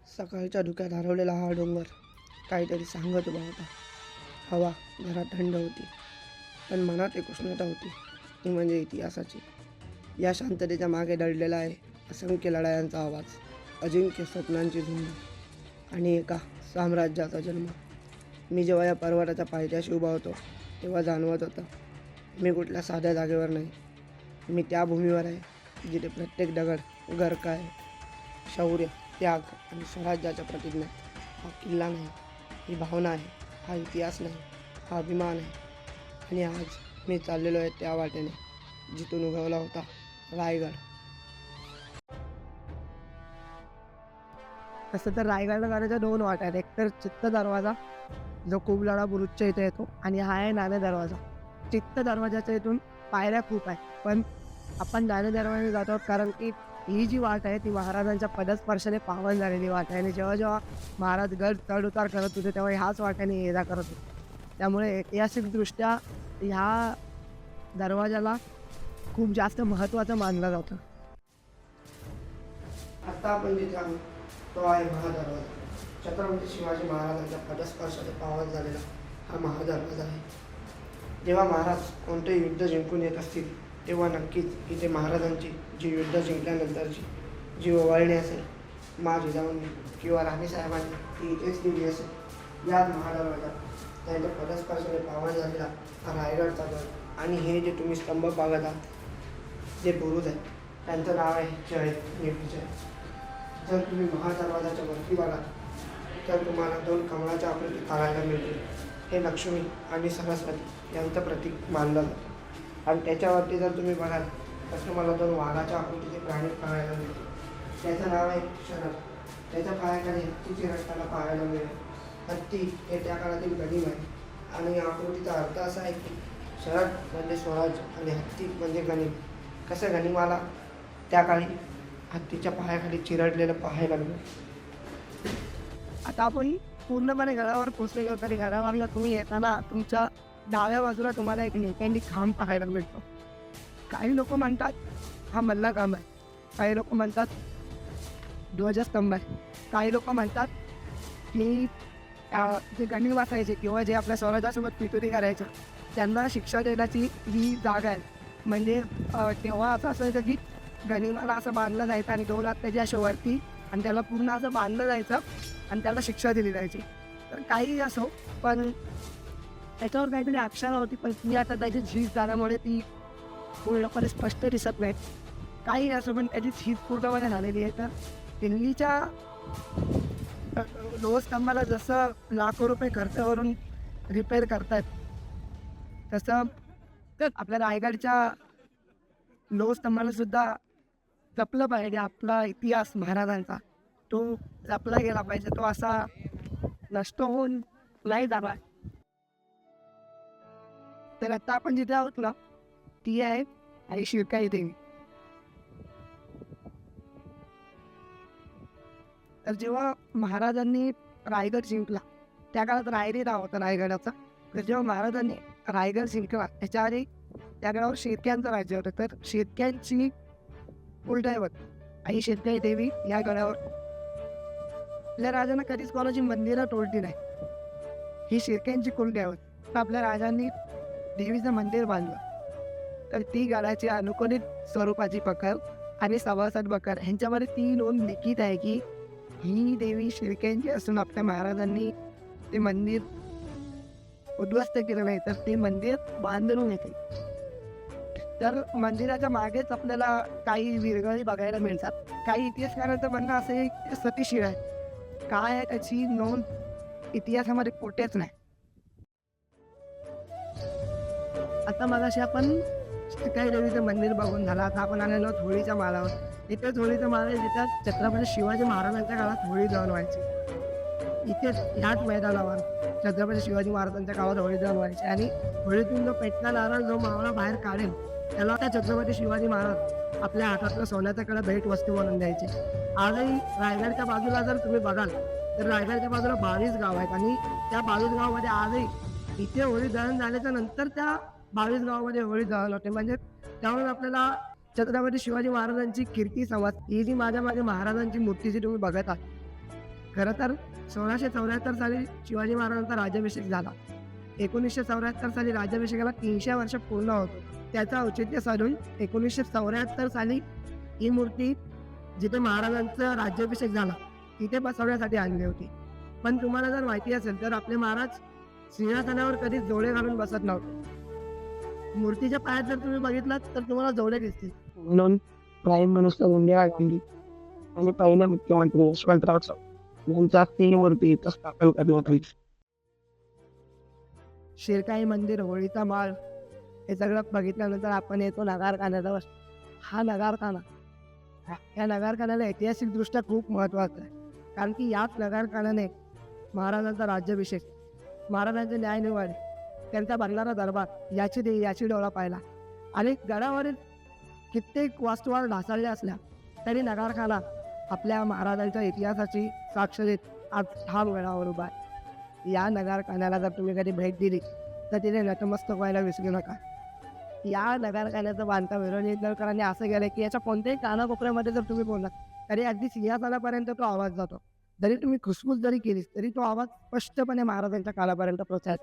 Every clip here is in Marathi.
सकाळच्या धुक्यात हरवलेला हा डोंगर काहीतरी सांगत उभा होता. हवा घरात थंड होती, पण मनात एक उष्णता होती, ती म्हणजे इतिहासाची. या शांततेच्या मागे दडलेला आहे असंख्य लढायांचा आवाज, अजिंक्य स्वप्नांची झुंज आणि एका साम्राज्याचा जन्म. मी जेव्हा या पर्वताच्या पायथ्याशी उभा होतो, तेव्हा जाणवत होतं मी कुठल्या साध्या जागेवर नाही. मी त्या भूमीवर आहे जिथे प्रत्येक दगड गरका आहे. शौर्य, त्याग आणि स्वराज्याच्या प्रतिज्ञा. हा किल्ला नाही, ही भावना आहे. हा इतिहास नाही, हा अभिमान आहे. आणि आज मी चाललेलो आहे त्या वाटेने जिथून उगवला होता रायगड. तसं तर रायगडला जाण्याच्या 2 वाटा आहेत. एक तर चित्त दरवाजा, जो कुबलाडा बुरुजच्या इथे येतो, आणि हा आहे नाणे दरवाजा. चित्त दरवाजाच्या इथून पायऱ्या खूप आहेत, पण आपण नाणे दरवाजाने जातो कारण की ही जी वाट आहे ती महाराजांच्या पदस्पर्शाने पावन झालेली वाट आहे. आणि जेव्हा जेव्हा महाराज गड चढ उतार करत होते तेव्हा ह्याच वाट्याने ये जा करत होते. त्यामुळे ऐतिहासिकदृष्ट्या ह्या दरवाजाला खूप जास्त महत्त्वाचं मानलं जातं. आता आपण जिथे आहोत तो आहे महादरवाजा. छत्रपती शिवाजी महाराजांच्या पदस्पर्शाने पावन झालेला हा महादरवाजा आहे. जेव्हा महाराज कोणते युद्ध जिंकून येत असतील तेव्हा नक्कीच इथे महाराजांची जी युद्ध जिंकल्यानंतरची जी ओवाळणी असेल, मा जिजाऊंनी किंवा राणीसाहेबांनी ती इथेच दिली असेल. याच महादरवाजात त्यांच्या पदस्पर्शाने पावन झालेला हा रायगडचा गड आणि हे जे तुम्ही स्तंभ पाहत आहात, जे बुरुज आहेत, त्यांचं नाव आहे जय निर्विजय. जर तुम्ही महादरवाजाच्या वरती बघाल तर तुम्हाला 2 कमळाच्या आकृती पाहायला मिळतील. हे लक्ष्मी आणि सरस्वती यांचं प्रतीक मानलं जातं. आणि त्याच्यावरती जर तुम्ही बघाल तर तुम्हाला 2 वाघाच्या आकृतीचे प्राणी पाहायला मिळतील. त्याचं नाव आहे शरद. त्याच्या पायाखाली हत्तीची रस्त्याला पाहायला मिळेल. हत्ती हे त्या काळातील गनिम आहे. आणि या आकृतीचा अर्थ असा आहे की शरद म्हणजे स्वराज्य आणि हत्ती म्हणजे गनिम. कसं गनिमाला त्या काळी हत्तीच्या पायाखाली चिरडलेलं पाहायला मिळेल. आता आपण पूर्णपणे गडावर पोचलेलो, तरी गडावरला तुम्ही येताना तुमच्या डाव्या बाजूला तुम्हाला एक नेत्यांनी खांब पाहायला मिळतो. काही लोक म्हणतात हा मल्लखांब आहे, काही लोक म्हणतात ध्वजस्तंभ आहे, काही लोक म्हणतात की जे गनिम असायचे किंवा जे आपल्या स्वराज्यासोबत पितुरी करायचं त्यांना शिक्षा देण्याची ही जागा आहे. म्हणजे तेव्हा असं असायचं की गनिमाला असं बांधलं जायचं आणि 2 हात त्याच्या अशा वरती आणि त्याला पूर्ण असं बांधलं जायचं आणि त्याला शिक्षा दिली जायची. तर काही असो, पण त्याच्यावर काहीतरी अक्षर होती, पण ती आता त्याची झीज झाल्यामुळे ती पूर्णपणे स्पष्ट दिसत नाही. काही असो, पण त्याची झीज पूर्णपणे झालेली आहे. तर दिल्लीच्या लोहस्तंभाला जसं लाखो रुपये खर्च करून रिपेअर करतात, तसं आपल्या रायगडच्या लोहस्तंभाला सुद्धा जपलं पाहिजे. आपला इतिहास महाराजांचा तो जपला गेला पाहिजे. तो असा नष्ट होऊन नाही झाला. तर आता आपण जिथे आहोत ना, ती आहे आई शिरकाई देवी. तर जेव्हा महाराजांनी रायगड जिंकला, त्या काळात रायरी नाव होतं रायगडाचा. तर जेव्हा महाराजांनी रायगड जिंकला त्याच्या आधी त्या गडावर शेतक्यांचं राज्य होतं. तर शेतक्यांची कुलदैवत आई शिरकाई देवी या गडावर. आपल्या राजांना कधीच कोणाची मंदिरं तोडली नाही. ही शिरक्यांची कुलदैवत. तर आपल्या राजांनी देवीचं मंदिर बांधलं. तर ती गडाची अनुकूलित स्वरूपाची बकर आणि सभासद बकर ह्यांच्यामध्ये ती नोंद लिखित आहे की ही देवी शिरक्यांची असून आपल्या महाराजांनी ते मंदिर उद्ध्वस्त केलं नाही, तर ते मंदिर बांधून येते. तर मंदिराच्या मागेच आपल्याला काही विरगळी बघायला मिळतात. काही इतिहासकारांचं म्हणणं असं आहे की सतीशिळा आहे. काय आहे त्याची नोंद इतिहासामध्ये कुठेच नाही. आता मगाशी आपण शिरकाई देवीचं मंदिर बघून झालं. आता आपण आलेलो आहोत होळीच्या माळावर. इथेच होळीचं माळ आहे जिथं छत्रपती शिवाजी महाराजांच्या काळात होळी दहन व्हायची. इथेच ह्याच मैदानावर छत्रपती शिवाजी महाराजांच्या काळात होळी दहन व्हायची. आणि होळीतून जो पेटला नारळ जो मावळा बाहेर काढेल त्याला त्या छत्रपती शिवाजी महाराज आपल्या हातातलं सोन्याच्या कडे भेट वस्तू म्हणून द्यायचे. आजही रायगडच्या बाजूला जर तुम्ही बघाल तर रायगडच्या बाजूला 22 गाव आहेत आणि त्या 22 गावामध्ये आजही इथे होळी दहन झाल्याच्या नंतर त्या 22 गावामध्ये होळी दहन होते. म्हणजे त्यामुळे आपल्याला छत्रपती शिवाजी महाराजांची कीर्ती संवाद ही जी माझ्या मागे महाराजांची मूर्ती जी तुम्ही बघत आहात खरं तर 1674 साली शिवाजी महाराजांचा राज्याभिषेक झाला. 1974 साली राज्याभिषेकाला 300 वर्ष पूर्ण होतो. त्याचं औचित्य साधून 1974 साली ही मूर्ती जिथे महाराजांचा राज्याभिषेक झाला तिथे बसवण्यासाठी आणली होती. पण तुम्हाला जर माहिती असेल तर आपले महाराज सिंहासनावर कधीच जोडे घालून बसत नव्हते. मूर्तीच्या पायात जर तुम्ही बघितलात तर तुम्हाला जोडे दिसतील. म्हणून प्राईम मिनिस्टर इंदिरा गांधी आणि पहिले मुख्यमंत्री यशवंतराव चव्हाण यांच्या तीन मूर्ती इथं स्थापन करण्यात होती. शिरकाई मंदिर, होळीचा माळ हे सगळं बघितल्यानंतर आपण येतो नगारखान्याजवळ. हा नगारखाना, या नगारखान्याला ऐतिहासिकदृष्ट्या खूप महत्त्वाचं आहे. कारण की याच नगारखान्याने महाराजांचा राज्याभिषेक, महाराजांचे न्यायनिवाडे, त्यांचा भरणारा दरबार याची डोळा पाहिला. आणि गडावरील कित्येक वास्तूवर ढासळल्या असल्या तरी नगारखाना आपल्या महाराजांच्या इतिहासाची साक्ष देत आज ठाम गडावर उभा आहे. या नगारखान्याला जर तुम्ही कधी भेट दिली तर तिथे नतमस्तक व्हायला विसरू नका. या नगारखान्याचं बांधकाम हिरोनी दलकरांनी असं केलं की याच्या कोणत्याही कानाकोपऱ्यामध्ये जर तुम्ही बोललात तरी अगदी सिंहासनापर्यंत तो आवाज जातो. जरी तुम्ही खुसफुस जरी केलीस तरी तो आवाज स्पष्टपणे महाराजांच्या काळापर्यंत पोहोचेल.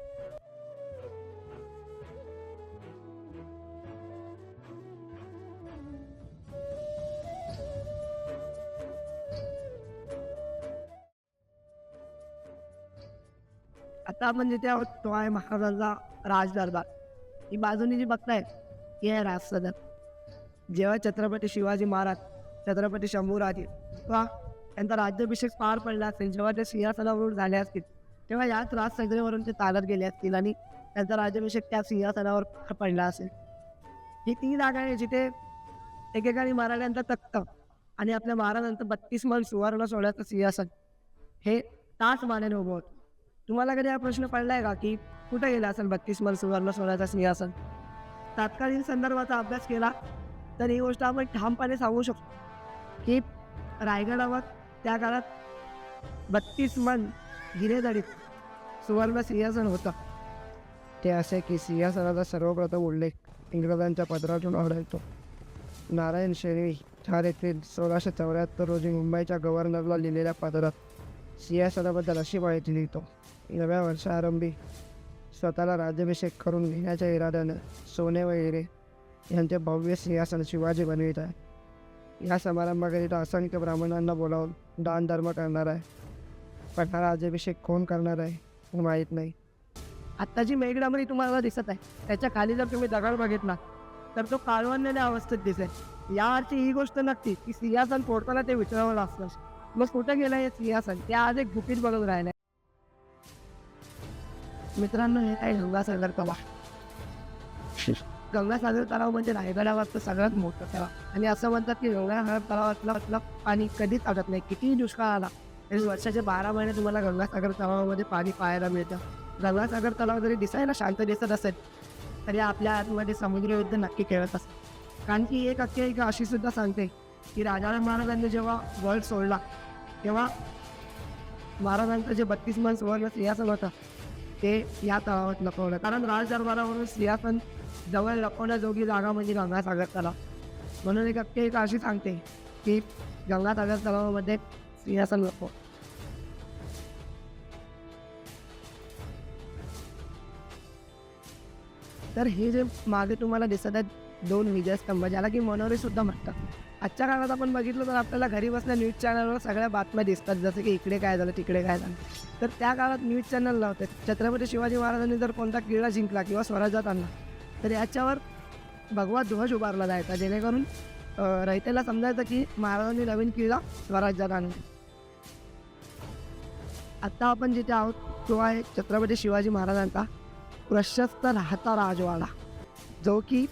आता आपण जिथे आहोत तो आहे महाराजांचा राजदरबार. ही बाजूनी जी बघताय ही आहे राजसदन. जेव्हा छत्रपती शिवाजी महाराज, छत्रपती शंभूराजे किंवा त्यांचा राज्याभिषेक पार पडला असेल, जेव्हा ते सिंहासनावरून झाले असतील तेव्हा याच राजसदनेवरून ते चालत गेले असतील आणि त्यांचा राज्याभिषेक त्या सिंहासनावर पार पडला असेल. ही ती जागा आहे जिथे एकेकाळी महाराजांचा तख्त आणि आपल्या महाराजांचं 32 मन सुवर्ण सोन्याचं सिंहासन हे ताच मानेने उभं होतं. तुम्हाला कधी हा प्रश्न पडलाय का की कुठे गेला असेल 32 मन सुवर्ण सोन्याचा सिंहासन? तात्कालीन संदर्भाचा अभ्यास केला तर ही गोष्ट आपण ठामपणे सांगू शकतो की रायगडावर त्या काळात 32 मन गिरेजडीत सुवर्ण सिंहासन होतं. ते असे की सिंहासनाचा सर्वप्रथम उल्लेख इंग्रजांच्या पत्रातून आढळतो. नारायण शेणवी ठार येथील 1674 रोजी मुंबईच्या गव्हर्नरला लिहिलेल्या पत्रात सिंहासनाबद्दल अशी माहिती लिहितो. नव्या वर्षाआरंभी स्वतःला राज्याभिषेक करून घेण्याच्या इराद्यानं सोने व हिरे यांचे भव्य सिंहासन शिवाजी बनवित आहे. या समारंभाकरिता असंख्य ब्राह्मणांना बोलावून दान धर्म करणार आहे. पण हा राज्याभिषेक कोण करणार आहे हे माहीत नाही. आत्ता जी मेघडामरी तुम्हाला दिसत आहे त्याच्या खाली जर तुम्ही दगड बघितला तर तो काळवंडलेल्या अवस्थेत दिसेल. यावरची ही गोष्ट नक्की की सिंहासन फोडताना ते विचारावं असतं. मग कुठं गेलं हे सिंहासन? ते आज एक गुपित बघून राहिलं. मित्रांनो, हे आहे गंगासागर तलाव. गंगासागर तलाव म्हणजे रायगडावरचं सगळ्यात मोठं तलाव. आणि असं म्हणतात की गंगासागर तलावातलं पाणी कधीच आटत नाही. कितीही दुष्काळ आला तरी वर्षाचे 12 महिने तुम्हाला गंगासागर तलावामध्ये पाणी पाहायला मिळतं. गंगासागर तलाव जरी दिसायला शांत दिसत असेल तरी आपल्या आतमध्ये समुद्रयुद्ध नक्की खेळत असतं. कारण की एक आख्यायिका अशी सुद्धा सांगते की राजाराम महाराजांनी जेव्हा गड सोडला तेव्हा महाराजांचं जे 32 मन सुवर्ण सिंहासन होतं ते या तलावात लपवलं. कारण राजदरबारावरून सिंहासन जवळ लपवण्याजोगी जागा म्हणजे गंगासागर तलाव. म्हणून एक आख्यायिका अशी सांगते की गंगासागर तलावामध्ये सिंहासन लपव. तर हे जे मागे तुम्हाला दिसत आहेत 2 विजयस्तंभ, ज्याला की मनोरे सुद्धा म्हणतात. आजच्या काळात आपण बघितलं तर आपल्याला घरी बसल्या न्यूज चॅनलवर सगळ्या बातम्या दिसतात, जसं की इकडे काय झालं तिकडे काय झालं. तर त्या काळात न्यूज चॅनल लावते. छत्रपती शिवाजी महाराजांनी जर कोणता किल्ला जिंकला किंवा स्वराज्यात आणला तर याच्यावर भगवा ध्वज उभारला जायचा, जेणेकरून रयतेला समजायचं की महाराजांनी नवीन किल्ला स्वराज्यात आणला. आत्ता आपण जिथे आहोत तो आहे छत्रपती शिवाजी महाराजांचा प्रशस्त राहता राजवाडा, जो की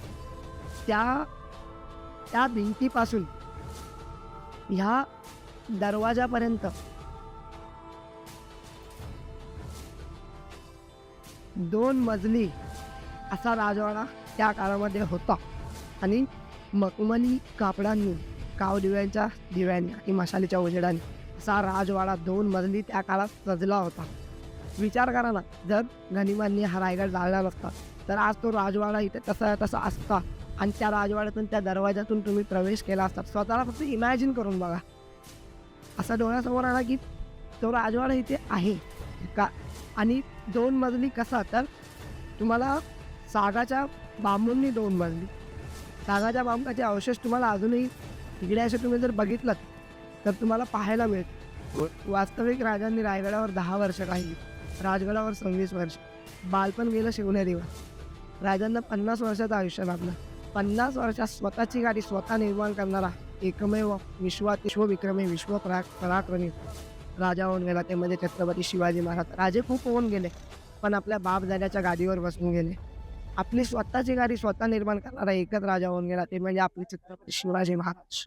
त्या भिंतीपासून ह्या दरवाजापर्यंत 2 मजली असा राजवाडा त्या काळामध्ये होता. आणि मखमली कापडांनी, कावदिव्यांच्या दिव्यांनी आणि मशालीच्या उजेडाने असा राजवाडा 2 मजली त्या काळात सजला होता. विचार करा ना, जर गनिमांनी हा रायगड जाळला नसता तर आज तो राजवाडा इथे तसा असता आणि त्या राजवाड्यातून त्या दरवाजातून तुम्ही प्रवेश केला असता. स्वतःला फक्त इमॅजिन करून बघा. असा डोळ्यासमोर आला की तो राजवाडा इथे आहे का. आणि 2 मजली कसा, तर तुम्हाला सागाच्या बांबूंनी 2 मजली, सागाच्या बांबाचे अवशेष तुम्हाला अजूनही तिकडे असे तुम्ही जर बघितलं तर तुम्हाला पाहायला मिळेल. वास्तविक राजांनी रायगडावर 10 वर्ष काढली, राजगडावर 26 वर्ष. बालपण गेलं शिवनेरीवर. राजांना 50 वर्षाचं आयुष्य लाभलं. 50 वर्षात स्वतःची गाडी स्वतः निर्माण करणारा एकमेव विश्वविक्रमी पराक्रमी राजा होऊन गेला, ते म्हणजे छत्रपती शिवाजी महाराज. राजे खूप होऊन गेले, पण आपल्या बापदादाच्या गादीवर बसून गेले. आपली स्वतःची गाडी स्वतः निर्माण करणारा एकच राजा होऊन गेला, ते म्हणजे आपले छत्रपती शिवाजी महाराज.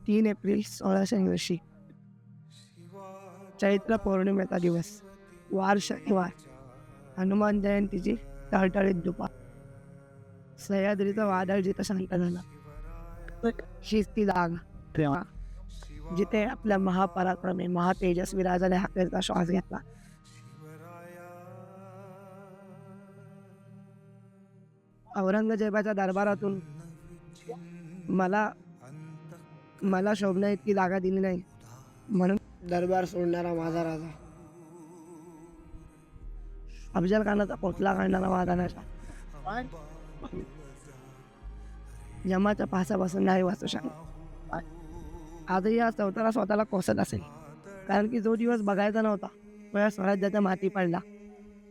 3 एप्रिल 1680 चैत्र पौर्णिमेचा दिवस, वार शनिवार, हनुमान जयंतीची टळटळीत दुपार. सह्याद्रीचं वादळ जिथं शांत झालं, हीच ती जागा जिथे आपल्या महापराक्रमी महातेजस्वी राजाने हाकेचा श्वास घेतला. औरंगजेबाच्या दरबारातून मला शोभण्या इतकी जागा दिली नाही, म्हणून दरबार सोडणारा माझा राजा, अफजल खानाचा पोटला काढणारा माझा राजा, यमाच्या फासापासून नाही वाचू शकला. आजही या चौथाला स्वतःला कोसत असेल, कारण की जो दिवस बघायचा नव्हता तो या स्वराज्याच्या माती पडला.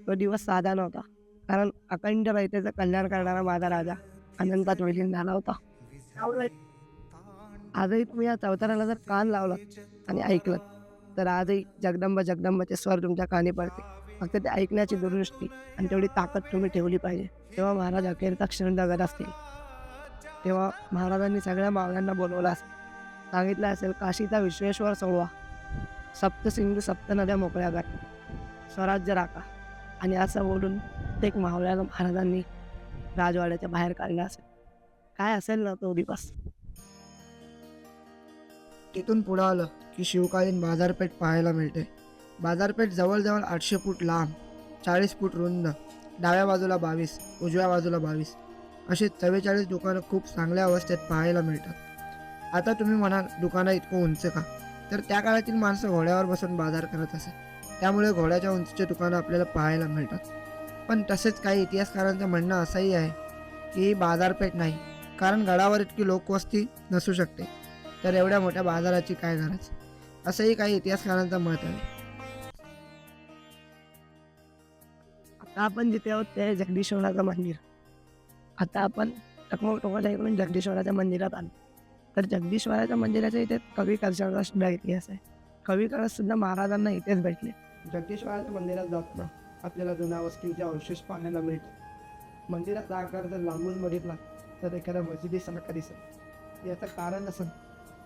तो दिवस साधा नव्हता, कारण अखंड रयतेचं कल्याण करणारा माझा राजा अनंतात विलीन झाला होता. आजही तुम्ही या चौताराला जर कान लावलात आणि ऐकलं तर आजही जगदंबाचे स्वर तुमच्या कानी पडते. फक्त ते ऐकण्याची दुर्दृष्टी आणि तेवढी ताकद तुम्ही ठेवली पाहिजे. तेव्हा महाराज अखेरचा क्षण जगत असतील. तेव्हा महाराजांनी सगळ्या मावळ्यांना बोलवलं असेल, सांगितलं असेल, काशीचा विश्वेश्वर सोडवा, सप्तसिंधू सप्त नद्या मोकळ्या करा, स्वराज्य राखा. आणि असं बोलून प्रत्येक मावळ्याला महाराजांनी राजवाड्याच्या बाहेर काढलं असेल. काय असेल ना तो दिवस. तिथून पुढं आलं की शिवकालीन बाजारपेठ पाहायला मिळते. बाजारपेठ जवळजवळ 800 फूट लांब, 40 फूट रुंद, डाव्या बाजूला 22, उजव्या बाजूला 22 असे 44 दुकानं खूप चांगल्या अवस्थेत पाहायला मिळतात. आता तुम्ही म्हणाल दुकानं इतकं उंच का, तर त्या काळातील माणसं घोड्यावर बसून बाजार करत असे, त्यामुळे घोड्याच्या उंचीचे दुकानं आपल्याला पाहायला मिळतात. पण तसेच काही इतिहासकारांचं म्हणणं असंही आहे की ही बाजारपेठ नाही, कारण गडावर इतकी लोकवस्ती नसू शकते, तर एवढ्या मोठ्या बाजाराची काय गरज, असंही काही इतिहासकारांचं मत आहे. आता आपण जिथे आहोत ते जगदीश्वराचं मंदिर. आता आपण टोकाच्या इकडून जगदीश्वराच्या मंदिरात आलो. तर जगदीश्वराच्या मंदिराच्या इथे कवी कळसाचा सुद्धा इतिहास आहे. कवी कळस सुद्धा महाराजांना इथेच भेटले. जगदीश्वराच्या मंदिरात जाताना आपल्याला जुन्या वस्तूंचे अवशेष पाहायला मिळते. मंदिराचा आकार जर लांबून बघितला तर एखाद्या मशिदीसारखा दिसत. याचं कारण असं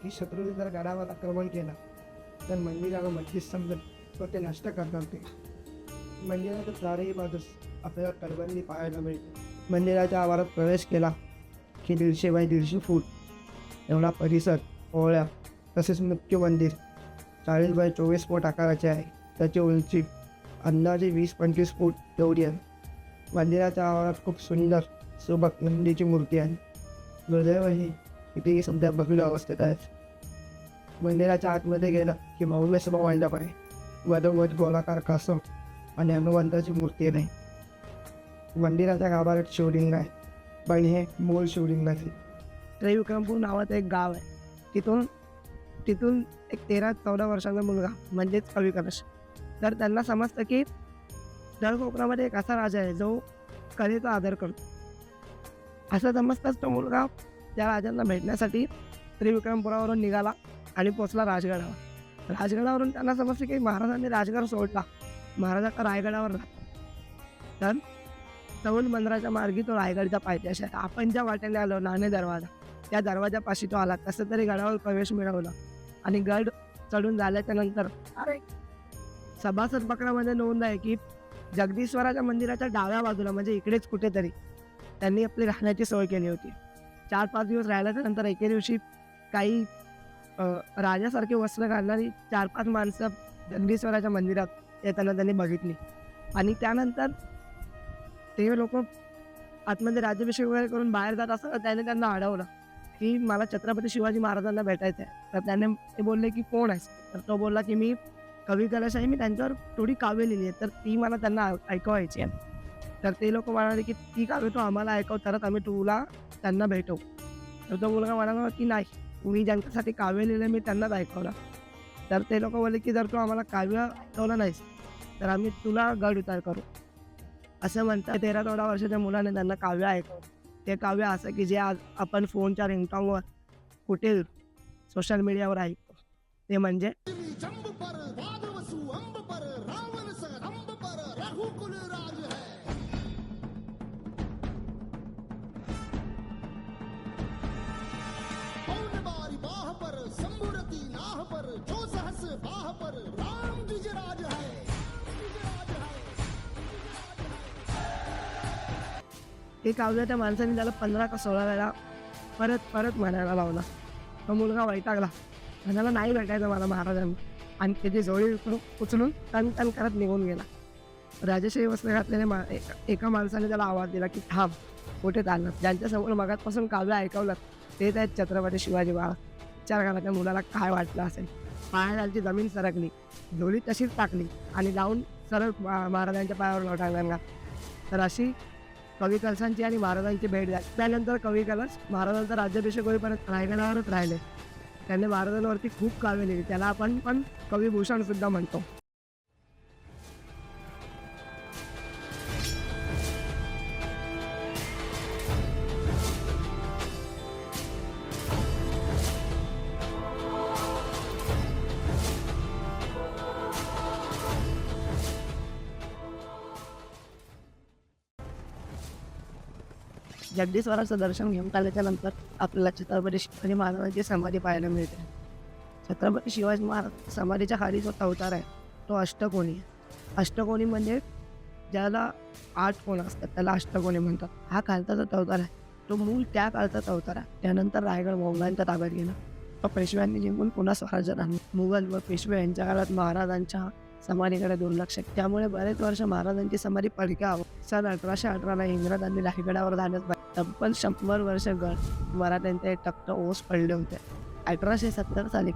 की शत्रूने जर गडावर आक्रमण केलं तर मंदिराला मस्जिद समजत व ते नष्ट करणार ते. मंदिराच्या चारही बाजूस आपल्याला तटबंदी पाहायला मिळते. मंदिराच्या आवारात प्रवेश केला की 150 बाय 150 फूट एवढा परिसर, ओळ्या, तसेच मुख्य मंदिर 40 बाय 24 फूट आकाराचे आहे. त्याची उंची अंदाजे 20-25 फूट एवढी आहे. मंदिराच्या आवारात खूप सुंदर सुबक नंदीची मूर्ती आहे. दुर्दैवही इथे सध्या बघील अवस्थेत आहे. मंदिराच्या आतमध्ये गेलं की भव्य सभा मंडप आहे. वधोवध गोलाकार कासव आणि हनुमंताची मूर्ती नाही. मंदिराच्या गाभाऱ्यात शिवलिंग आहे, पण हे मूळ शिवलिंग नाही. त्रिविक्रमपूर नावाचं एक गाव आहे. तिथून एक 13-14 वर्षाचा मुलगा म्हणजेच कवी कळस, तर त्यांना समजतं की दर कोकणामध्ये एक असा राजा आहे जो कलेचा आदर करतो. असं समजताच तो मुलगा त्या राजांना भेटण्यासाठी त्रिविक्रमपुरावरून निघाला आणि पोचला राजगडावर. राजगडावरून त्यांना समजतं की महाराजांनी राजगड सोडला, महाराज आता रायगडावर राहतात. तर चौल बंदराच्या मार्गी तो रायगडच्या पायथ्याशी आहे. आपण ज्या वाटेने आलो नाणे दरवाजा, त्या दरवाजापाशी तो आला. कसं तरी गडावर प्रवेश मिळवला आणि गड चढून झाल्याच्या नंतर सभासद पकडामध्ये नोंद आहे की जगदीश्वराच्या मंदिराच्या डाव्या बाजूला म्हणजे इकडेच कुठेतरी त्यांनी आपली राहण्याची सोय केली होती. 4-5 दिवस राहिल्याच्या नंतर एके दिवशी काही राजासारखे वस्त्र घालणारी 4-5 माणसं जगदीश्वराच्या मंदिरात येताना त्यांनी बघितली आणि त्यानंतर ते लोक आतमध्ये राज्याभिषेक वगैरे करून बाहेर जात असताना त्याने त्यांना अडवलं की मला छत्रपती शिवाजी महाराजांना भेटायचं आहे. तर त्याने ते बोलले की कोण आहेस? तर तो बोलला की मी कवी कलश आहे, मी त्यांच्यावर थोडी काव्य लिहिली आहे, तर ती मला त्यांना ऐकवायची आहे. तर ते लोक म्हणाले की ती काव्य तू आम्हाला ऐकव, तरच आम्ही तुला त्यांना भेटवू. तर तो मुलगा म्हणाला की नाही, मी ज्यांच्यासाठी काव्य लिहिलं मी त्यांनाच ऐकवलं. तर ते लोक बोलले की जर तू आम्हाला काव्य ऐकवलं नाहीस तर आम्ही तुला गड उतार करू. असं म्हणतात 13-14 वर्षाच्या मुलाने त्यांना काव्य ऐकवलं. ते काव्य असं की जे आज आपण फोनच्या रिंगटोनवर कुठे सोशल मीडियावर ऐकतो, ते म्हणजे जंब पर वादवसु अंब पर रावण सरंब पर रघुकुल राज है। पौन बारी बाह पर संबुरती नाह पर जो सहस बाह पर राम द्विजराज है। ते काव्य त्या माणसाने त्याला 15 का 16 वेळा परत म्हणायला लावला. तो मुलगा वैतागला, म्हणाला नाही भेटायचं मला महाराजांना, आणि त्याची जोडी उचलून तन करत निघून गेला. राजशाही वस्त्र घातलेल्या एका माणसाने त्याला आवाज दिला की थांब, कुठे चाललं? ज्यांच्यासमोर मगाचपासून काव्य ऐकवलं तेच आहेत छत्रपती शिवाजी महाराज. विचार करा त्या मुलाला काय वाटलं असेल. पायाखालची जमीन सरकली, जोडी तशीच टाकली आणि जाऊन सरळ महाराजांच्या पायावर लोटांगण. तर अशी कवी कलशांची आणि महाराजांची भेट झाली. त्यानंतर कवी कलश महाराजांचा राज्याभिषेक होईपर्यंत रायगडावरच राहिले. त्यांनी महाराजांवरती खूप काव्य लिहिली, त्याला आपण पण कविभूषण सुद्धा म्हणतो. जगदीश्वराचं दर्शन घेऊन आल्याच्या नंतर आपल्याला छत्रपती शिवाजी महाराजांची समाधी पाहायला मिळते. छत्रपती शिवाजी महाराज समाधीच्या खाली जो अवतार आहे तो अष्टकोनी आहे. अष्टकोनी म्हणजे ज्याला 8 कोण असतात त्याला अष्टकोनी म्हणतात. हा खालचा जो अवतार आहे तो मूळ त्या काळचाच अवतार आहे. त्यानंतर रायगड मोगलांच्या ताब्यात गेला. तो पेशव्यांनी जिंकून पुन्हा स्वराज्यात आणलं. मुघल व पेशवे यांच्या काळात महाराजांच्या समाधीकडे दुर्लक्ष, त्यामुळे बरेच वर्ष महाराजांची समाधी पडक्यावर. सन 1818ला इंग्रजांनी रायगडावर जाण्यास तब्बल 100 वर्ष मराठ्यांचे तख्त ओस पडले होते. 1870 साली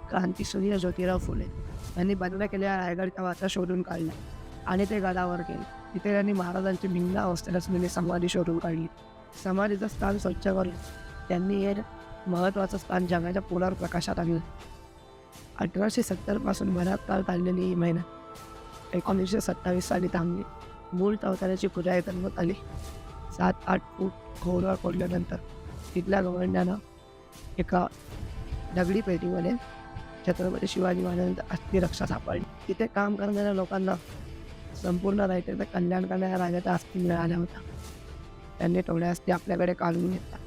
क्रांतीसूर्य ज्योतिराव फुले यांनी बंद केलेल्या रायगडच्या वाचा शोधून काढल्या आणि ते गडावर गेले. तिथे त्यांनी महाराजांची भिंग अवस्थेत असलेली समाधी शोधून काढली. समाधीचं स्थान स्वच्छ करून त्यांनी हे महत्त्वाचं स्थान जगाच्या पुनर्प्रकाशात आणलं. 1870 पासून बराच काळ चाललेली ही मेहनत 1927 साली थांबली. मूळ अवताराची पूजा करण्यात आली. 7-8 फूट खोलवर खोदल्यानंतर तिथल्या गवंड्यानं एका दगडी पेटीमध्ये छत्रपती शिवाजी महाराजांचा अस्थिरक्षा सापडली. तिथे काम करणाऱ्या लोकांना संपूर्ण रायगडाचं कल्याण करणाऱ्या राजाचा अस्थी मिळाला होता. त्यांनी तेवढ्या अस्थी आपल्याकडे काढून घेतला.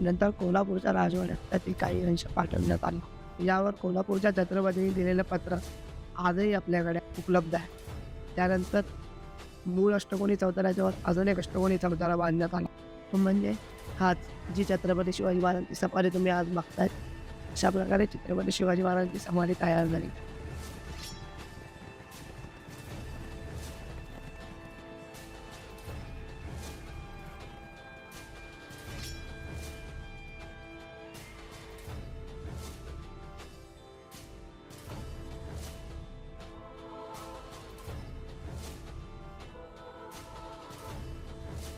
नंतर कोल्हापूरच्या राजवाड्यात त्यातील काही अंश पाठवण्यात आला. यावर कोल्हापूरच्या छत्रपतींनी दिलेलं पत्र आजही आपल्याकडे उपलब्ध आहे. त्यानंतर मूळ अष्टकोनी चौताराच्यावर अजून एक अष्टकोनी चौतारा बांधण्यात आला. तो म्हणजे हाच जी छत्रपती शिवाजी महाराजांची समाधी तुम्ही आज बघताय. अशा प्रकारे छत्रपती शिवाजी महाराजांची समाधी तयार झाली.